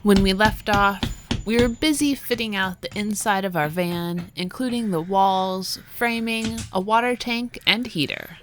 When we left off, we were busy fitting out the inside of our van, including the walls, framing, a water tank, and heater.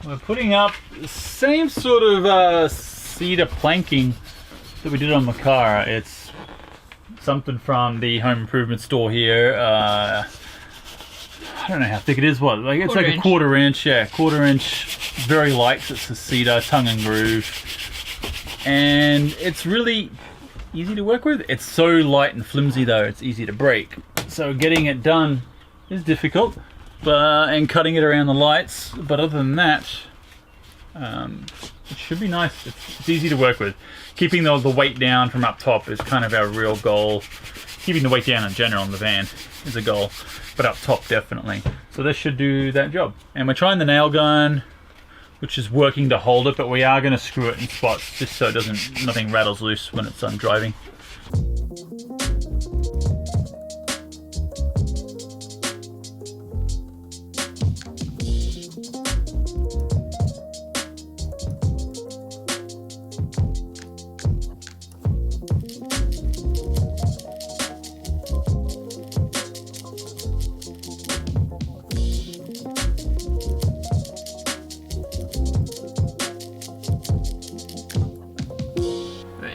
We're putting up the same sort of cedar planking that we did on the car. It's something from the home improvement store here. I don't know how thick it is. What? Like it's like a quarter inch. Yeah, quarter inch. Very light. It's a cedar, tongue and groove, and it's really easy to work with. It's so light and flimsy though. It's easy to break. So getting it done is difficult. And cutting it around the lights, but other than that, it should be nice. It's easy to work with. Keeping the weight down from up top is kind of our real goal. Keeping the weight down in general in the van is a goal, but up top definitely. So this should do that job. And we're trying the nail gun, which is working to hold it, but we are going to screw it in spots just so nothing rattles loose when it's driving.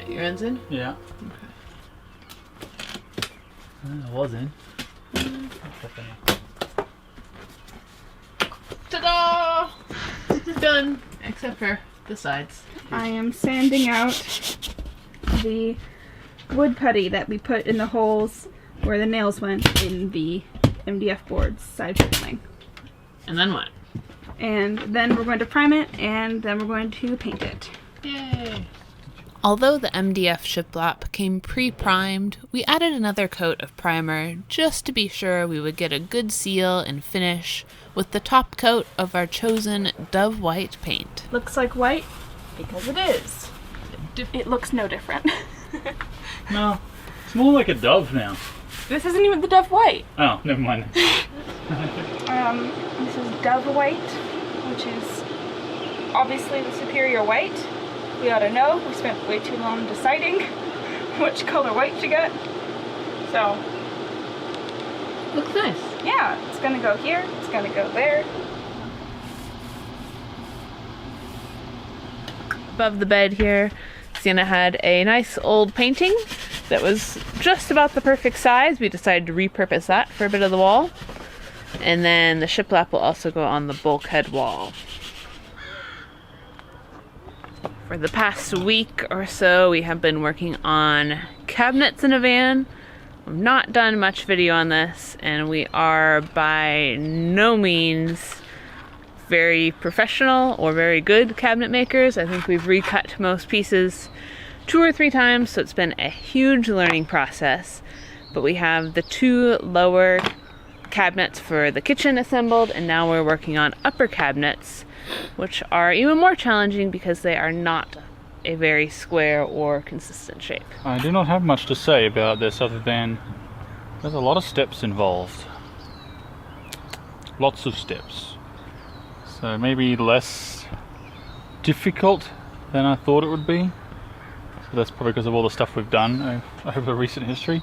Your end's in? Yeah. Okay. I was in. Ta-da! Done, except for the sides. I am sanding out the wood putty that we put in the holes where the nails went in the MDF board's side paneling. And then what? And then we're going to prime it, and then we're going to paint it. Yay! Although the MDF shiplap came pre-primed, we added another coat of primer just to be sure we would get a good seal and finish with the top coat of our chosen Dove White paint. Looks like white because it is. It looks no different. No, it's more like a dove now. This isn't even the Dove White. Oh, never mind. This is Dove White, which is obviously the superior white. We ought to know. We spent way too long deciding which color white to get. So, Looks nice. yeah, it's gonna go here, it's gonna go there. Above the bed here, Sienna had a nice old painting that was just about the perfect size. We decided to repurpose that for a bit of the wall. And then the shiplap will also go on the bulkhead wall. For the past week or so, we have been working on cabinets in a van. We've not done much video on this, and we are by no means very professional or very good cabinet makers. I think we've recut most pieces 2 or 3 times, so it's been a huge learning process. But we have the 2 lower cabinets for the kitchen assembled, and now we're working on upper cabinets, which are even more challenging because they are not a very square or consistent shape. I do not have much to say about this other than there's a lot of steps involved. Lots of steps. So maybe less difficult than I thought it would be. So that's probably because of all the stuff we've done over recent history.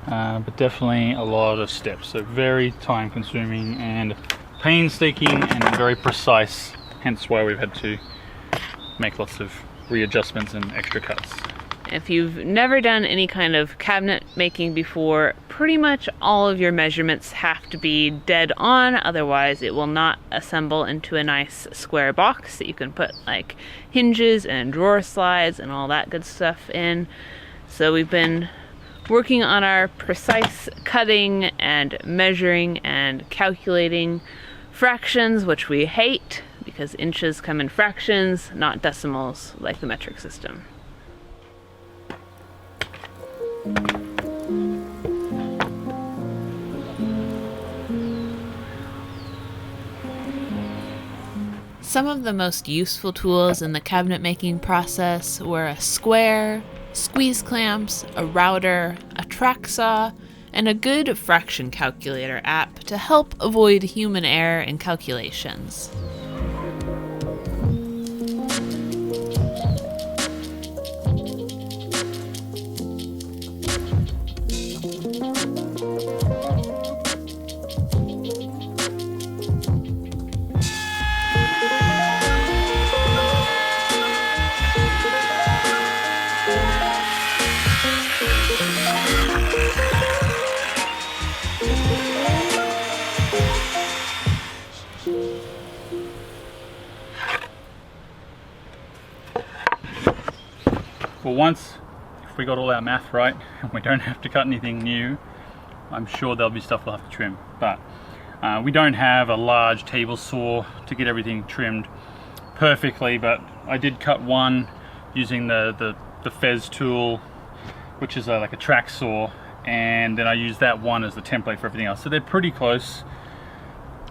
But definitely a lot of steps. So very time consuming and painstaking and very precise. Hence why we've had to make lots of readjustments and extra cuts. If you've never done any kind of cabinet making before, pretty much all of your measurements have to be dead on, otherwise it will not assemble into a nice square box that you can put like hinges and drawer slides and all that good stuff in. So we've been working on our precise cutting and measuring and calculating fractions, which we hate because inches come in fractions, not decimals like the metric system. Some of the most useful tools in the cabinet making process were a square, squeeze clamps, a router, a track saw, and a good fraction calculator app to help avoid human error in calculations. Well, once, if we got all our math right and we don't have to cut anything new, I'm sure there'll be stuff we'll have to trim. But we don't have a large table saw to get everything trimmed perfectly, but I did cut one using the Fez tool, which is like a track saw, and then I used that one as the template for everything else. So they're pretty close.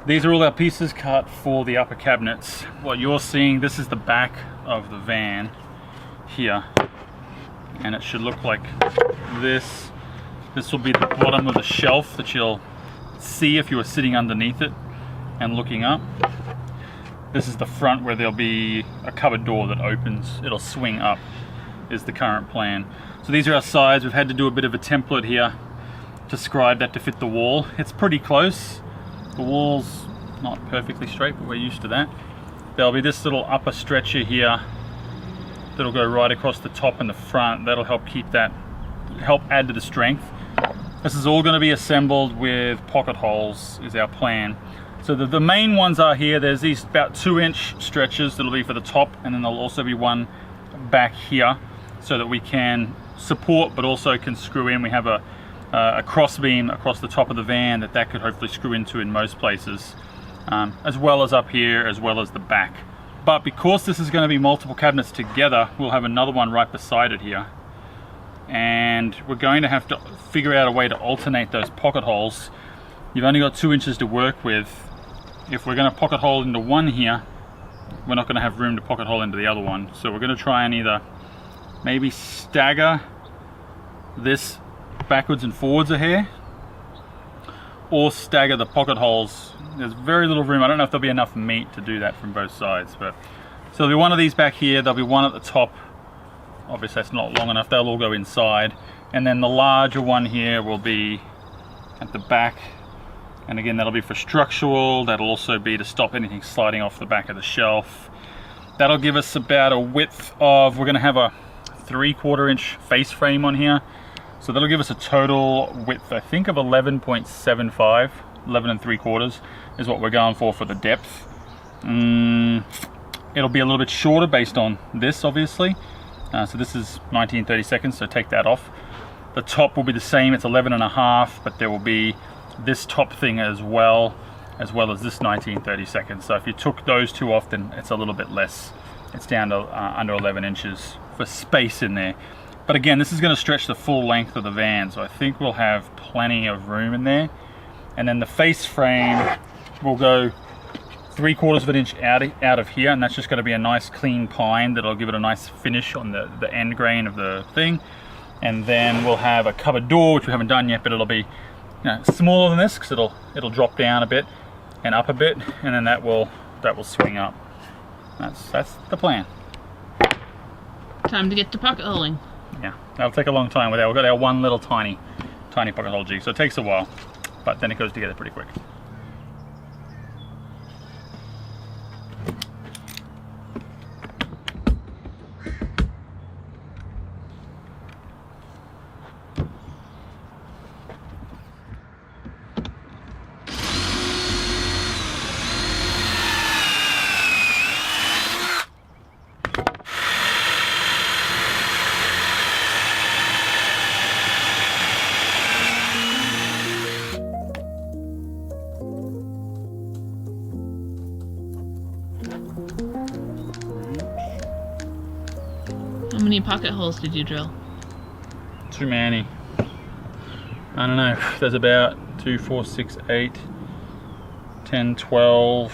These are all our pieces cut for the upper cabinets. What you're seeing, this is the back of the van here, and it should look like this. This will be the bottom of the shelf that you'll see if you were sitting underneath it and looking up. This is the front where there'll be a cupboard door that opens. It'll swing up, is the current plan. So these are our sides. We've had to do a bit of a template here to scribe that to fit the wall. It's pretty close. The wall's not perfectly straight, but we're used to that. There'll be this little upper stretcher here that'll go right across the top and the front. That'll help keep that, help add to the strength. This is all going to be assembled with pocket holes, is our plan. So the main ones are here. There's these about 2-inch stretchers that'll be for the top, and then there'll also be one back here so that we can support but also can screw in. We have a cross beam across the top of the van that could hopefully screw into in most places, as well as up here, as well as the back. But because this is going to be multiple cabinets together, we'll have another one right beside it here. And we're going to have to figure out a way to alternate those pocket holes. You've only got 2 inches to work with. If we're going to pocket hole into one here, we're not going to have room to pocket hole into the other one. So we're going to try and either maybe stagger this backwards and forwards a hair, or stagger the pocket holes. There's very little room. I don't know if there'll be enough meat to do that from both sides, but so there'll be one of these back here, there'll be one at the top. Obviously that's not long enough, they'll all go inside, and then the larger one here will be at the back, and again that'll be for structural. That'll also be to stop anything sliding off the back of the shelf. That'll give us about a width of, we're going to have a 3/4 inch face frame on here, so that'll give us a total width I think of 11.75, 11 3/4 is what we're going for the depth. It'll be a little bit shorter based on this, obviously. So this is 19/32, so take that off. The top will be the same, it's 11.5, but there will be this top thing as well as this 19/32. So if you took those two off, then it's a little bit less. It's down to under 11 inches for space in there. But again, this is going to stretch the full length of the van, so I think we'll have plenty of room in there. And then the face frame will go 3/4 of an inch out of here, and that's just going to be a nice clean pine that'll give it a nice finish on the end grain of the thing. And then we'll have a cupboard door, which we haven't done yet, but it'll be smaller than this because it'll drop down a bit and up a bit, and then that will swing up. That's the plan. Time to get to pocket holing. Yeah, that'll take a long time. We've got our one little tiny pocket hole jig, so it takes a while, but then it goes together pretty quick. How many pocket holes did you drill? Too many. I don't know. There's about 2, 4, 6, 8, 10, 12,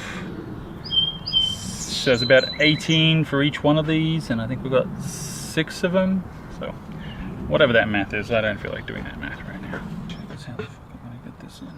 So it's about 18 for each one of these, and I think we've got 6 of them. So whatever that math is, I don't feel like doing that math right now. Check this out. I'm gonna get this in.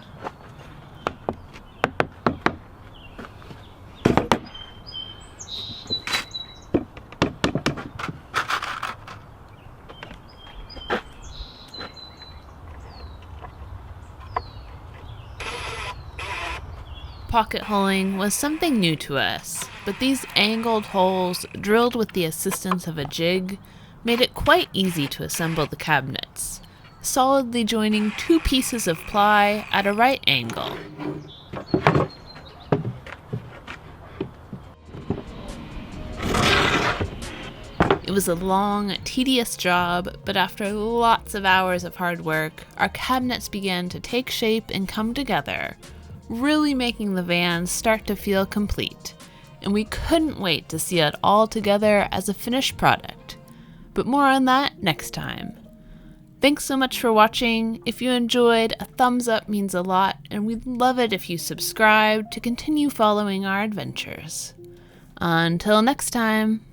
Pocket holing was something new to us, but these angled holes, drilled with the assistance of a jig, made it quite easy to assemble the cabinets, solidly joining 2 pieces of ply at a right angle. It was a long, tedious job, but after lots of hours of hard work, our cabinets began to take shape and come together, really making the van start to feel complete, and we couldn't wait to see it all together as a finished product. But more on that next time. Thanks so much for watching. If you enjoyed, a thumbs up means a lot, and we'd love it if you subscribe to continue following our adventures. Until next time.